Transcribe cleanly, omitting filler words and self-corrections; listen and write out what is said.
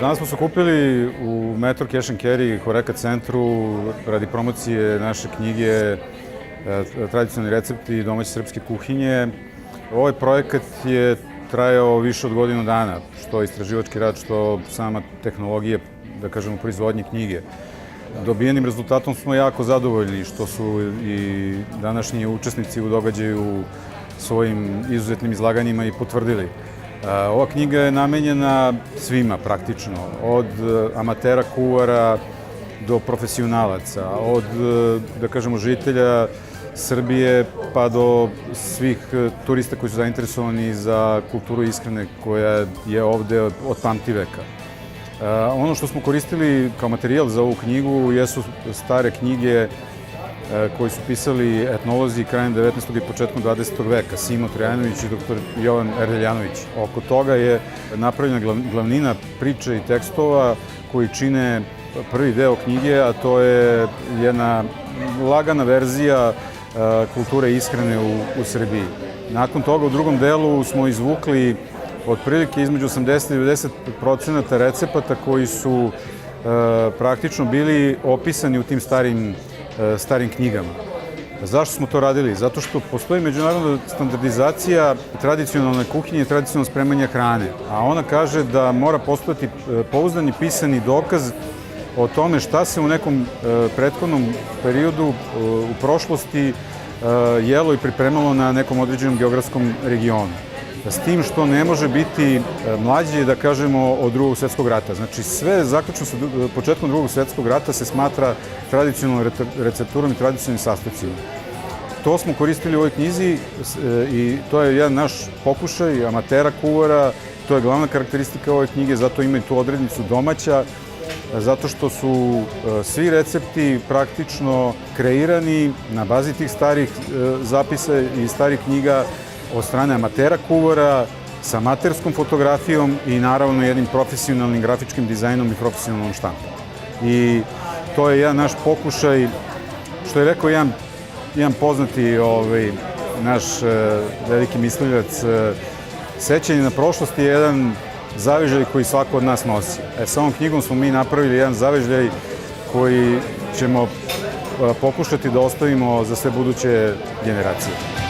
Danas smo se okupili u Metro Cash and Carry Horeca centru radi promocije naše knjige Tradicionalni recepti domaće srpske kuhinje. Ovaj projekat je trajao više od godinu dana, što istraživački rad, što sama tehnologija, da kažemo, proizvodnje knjige. Dobijenim rezultatom smo jako zadovoljni, što su i današnji učesnici u događaju svojim izuzetnim izlaganjima i potvrdili. Ova knjiga je namenjena svima praktično, od amatera kuvara do profesionalaca, od, da kažemo, žitelja Srbije pa do svih turista koji su zainteresovani za kulturu ishrane koja je ovde od pamtiveka. Ono što smo koristili kao materijal za ovu knjigu jesu stare knjige koji su pisali etnolozi krajem 19. i početkom 20. veka, Simo Trajanović i dr. Jovan Erdeljanović. Oko toga je napravljena glavnina priče i tekstova koji čine prvi deo knjige, a to je jedna lagana verzija kulture ishrane u Srbiji. Nakon toga u drugom delu smo izvukli otprilike između 80 i 90% recepata koji su praktično bili opisani u tim starim knjigama. Zašto smo to radili? Zato što postoji međunarodna standardizacija tradicionalne kuhinje i tradicionalnog spremanja hrane, a ona kaže da mora postojati pouzdani pisani dokaz o tome šta se u nekom prethodnom periodu u prošlosti jelo i pripremalo na nekom određenom geografskom regionu. S tim što ne može biti mlađe, da kažemo, od Drugog svjetskog rata. Znači, sve zaključno sa početkom Drugog svjetskog rata se smatra tradicionalnom recepturom i tradicionalnim sastojcima. To smo koristili u ovoj knjizi i to je jedan naš pokušaj amatera kuvara, to je glavna karakteristika ove knjige, zato ima i tu odrednicu domaća, zato što su svi recepti praktično kreirani na bazi tih starih zapisa i starih knjiga od strane amatera kuvara, sa amaterskom fotografijom i naravno jednim profesionalnim grafičkim dizajnom i profesionalnom štampom. I to je jedan naš pokušaj, što je rekao jedan poznati naš veliki mislilac, sećanje na prošlost je jedan zavežljaj koji svako od nas nosi. Sa ovom knjigom smo mi napravili jedan zavežljaj koji ćemo pokušati da ostavimo za sve buduće generacije.